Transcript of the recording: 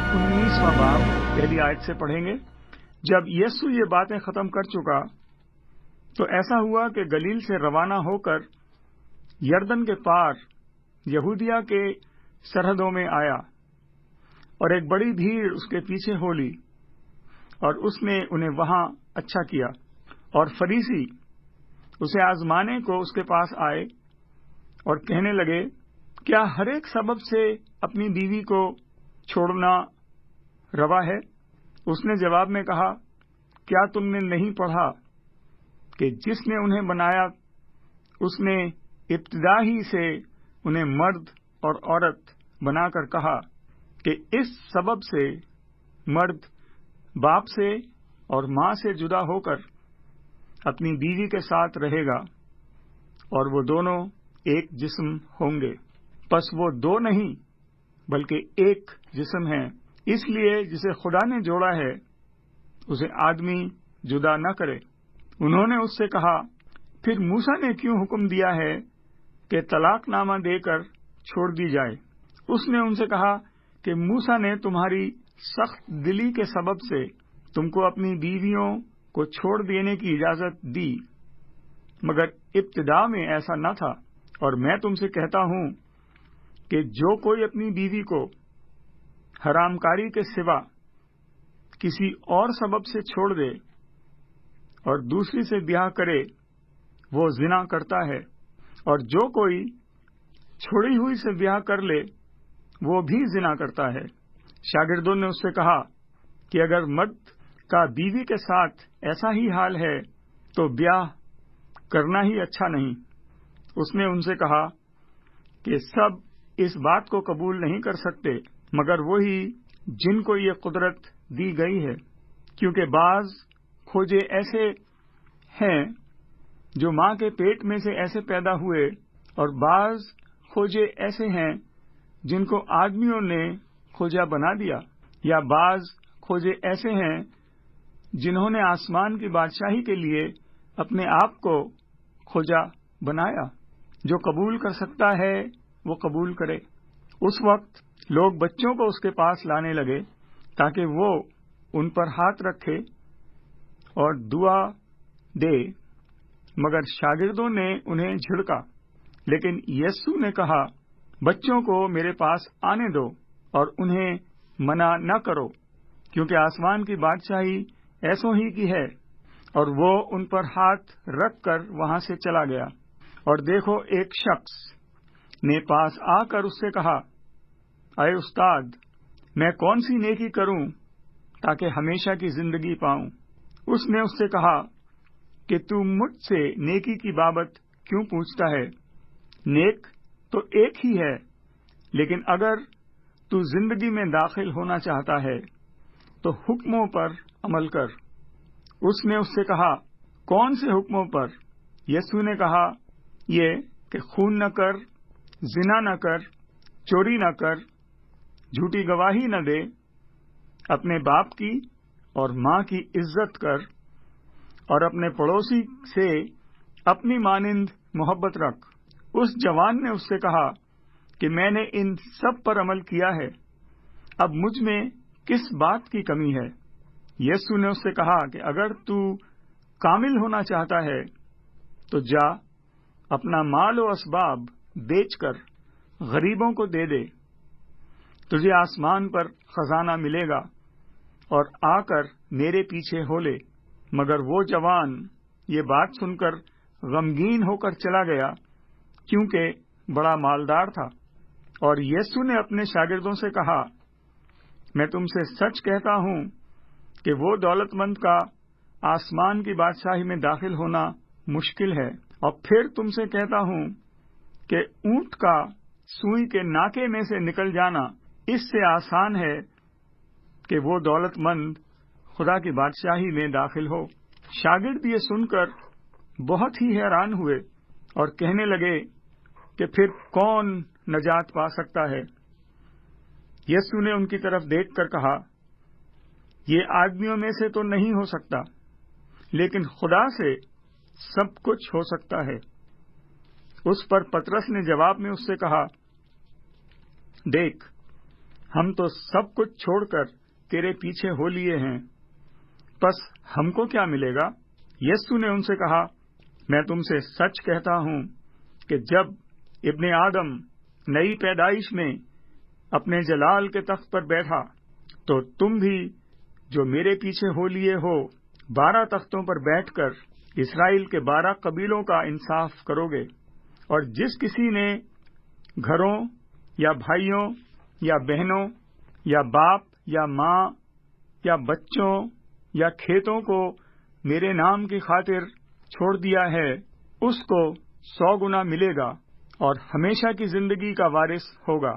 19واں باب پہلی آیت سے پڑھیں گے۔ جب یسوع یہ باتیں ختم کر چکا تو ایسا ہوا کہ گلیل سے روانہ ہو کر یردن کے پار یہودیہ کے سرحدوں میں آیا، اور ایک بڑی بھیڑ اس کے پیچھے ہو لی، اور اس نے انہیں وہاں اچھا کیا۔ اور فریسی اسے آزمانے کو اس کے پاس آئے اور کہنے لگے، کیا ہر ایک سبب سے اپنی بیوی کو چھوڑنا روا ہے؟ اس نے جواب میں کہا، کیا تم نے نہیں پڑھا کہ جس نے انہیں بنایا اس نے ابتدا ہی سے انہیں مرد اور عورت بنا کر کہا کہ اس سبب سے مرد باپ سے اور ماں سے جدا ہو کر اپنی بیوی کے ساتھ رہے گا، اور وہ دونوں ایک جسم ہوں گے۔ پس وہ دو نہیں بلکہ ایک جسم ہیں۔ اس لیے جسے خدا نے جوڑا ہے اسے آدمی جدا نہ کرے۔ انہوں نے اس سے کہا، پھر موسیٰ نے کیوں حکم دیا ہے کہ طلاق نامہ دے کر چھوڑ دی جائے؟ اس نے ان سے کہا کہ موسیٰ نے تمہاری سخت دلی کے سبب سے تم کو اپنی بیویوں کو چھوڑ دینے کی اجازت دی، مگر ابتدا میں ایسا نہ تھا۔ اور میں تم سے کہتا ہوں کہ جو کوئی اپنی بیوی کو حرام کاری کے سوا کسی اور سبب سے چھوڑ دے اور دوسری سے بیاہ کرے وہ زنا کرتا ہے، اور جو کوئی چھوڑی ہوئی سے بیاہ کر لے وہ بھی زنا کرتا ہے۔ شاگردوں نے اس سے کہا کہ اگر مرد کا بیوی کے ساتھ ایسا ہی حال ہے تو بیاہ کرنا ہی اچھا نہیں۔ اس نے ان سے کہا کہ سب اس بات کو قبول نہیں کر سکتے مگر وہی جن کو یہ قدرت دی گئی ہے، کیونکہ بعض کھوجے ایسے ہیں جو ماں کے پیٹ میں سے ایسے پیدا ہوئے، اور بعض کھوجے ایسے ہیں جن کو آدمیوں نے کھوجا بنا دیا، یا بعض کھوجے ایسے ہیں جنہوں نے آسمان کی بادشاہی کے لیے اپنے آپ کو کھوجا بنایا۔ جو قبول کر سکتا ہے وہ قبول کرے۔ اس وقت لوگ بچوں کو اس کے پاس لانے لگے تاکہ وہ ان پر ہاتھ رکھے اور دعا دے، مگر شاگردوں نے انہیں جھڑکا۔ لیکن یسوع نے کہا، بچوں کو میرے پاس آنے دو اور انہیں منع نہ کرو، کیونکہ آسمان کی بادشاہی ایسوں ہی کی ہے۔ اور وہ ان پر ہاتھ رکھ کر وہاں سے چلا گیا۔ اور دیکھو، ایک شخص نے پاس آ کر اس سے کہا، اے استاد، میں کون سی نیکی کروں تاکہ ہمیشہ کی زندگی پاؤں؟ اس نے اس سے کہا کہ تو مجھ سے نیکی کی بابت کیوں پوچھتا ہے؟ نیک تو ایک ہی ہے، لیکن اگر تو زندگی میں داخل ہونا چاہتا ہے تو حکموں پر عمل کر۔ اس نے اس سے کہا، کون سے حکموں پر؟ یسوع نے کہا، یہ کہ خون نہ کر، زنا نہ کر، چوری نہ کر، جھوٹی گواہی نہ دے، اپنے باپ کی اور ماں کی عزت کر، اور اپنے پڑوسی سے اپنی مانند محبت رکھ۔ اس جوان نے اس سے کہا کہ میں نے ان سب پر عمل کیا ہے، اب مجھ میں کس بات کی کمی ہے؟ یسوع نے اس سے کہا کہ اگر تو کامل ہونا چاہتا ہے تو جا، اپنا مال و اسباب بیچ کر غریبوں کو دے دے، تجھے آسمان پر خزانہ ملے گا، اور آ کر میرے پیچھے ہو لے۔ مگر وہ جوان یہ بات سن کر غمگین ہو کر چلا گیا، کیونکہ بڑا مالدار تھا۔ اور یسوع نے اپنے شاگردوں سے کہا، میں تم سے سچ کہتا ہوں کہ وہ دولت مند کا آسمان کی بادشاہی میں داخل ہونا مشکل ہے۔ اور پھر تم سے کہتا ہوں کہ اونٹ کا سوئی کے ناکے میں سے نکل جانا اس سے آسان ہے کہ وہ دولت مند خدا کی بادشاہی میں داخل ہو۔ شاگرد یہ سن کر بہت ہی حیران ہوئے اور کہنے لگے کہ پھر کون نجات پا سکتا ہے؟ یسوع نے ان کی طرف دیکھ کر کہا، یہ آدمیوں میں سے تو نہیں ہو سکتا، لیکن خدا سے سب کچھ ہو سکتا ہے۔ اس پر پطرس نے جواب میں اس سے کہا، دیکھ، ہم تو سب کچھ چھوڑ کر تیرے پیچھے ہو لیے ہیں، پس ہم کو کیا ملے گا؟ یسوع نے ان سے کہا، میں تم سے سچ کہتا ہوں کہ جب ابن آدم نئی پیدائش میں اپنے جلال کے تخت پر بیٹھا تو تم بھی جو میرے پیچھے ہو لیے ہو 12 تختوں پر بیٹھ کر اسرائیل کے 12 قبیلوں کا انصاف کرو گے، اور جس کسی نے گھروں یا بھائیوں یا بہنوں یا باپ یا ماں یا بچوں یا کھیتوں کو میرے نام کی خاطر چھوڑ دیا ہے، اس کو 100 گنا ملے گا اور ہمیشہ کی زندگی کا وارث ہوگا۔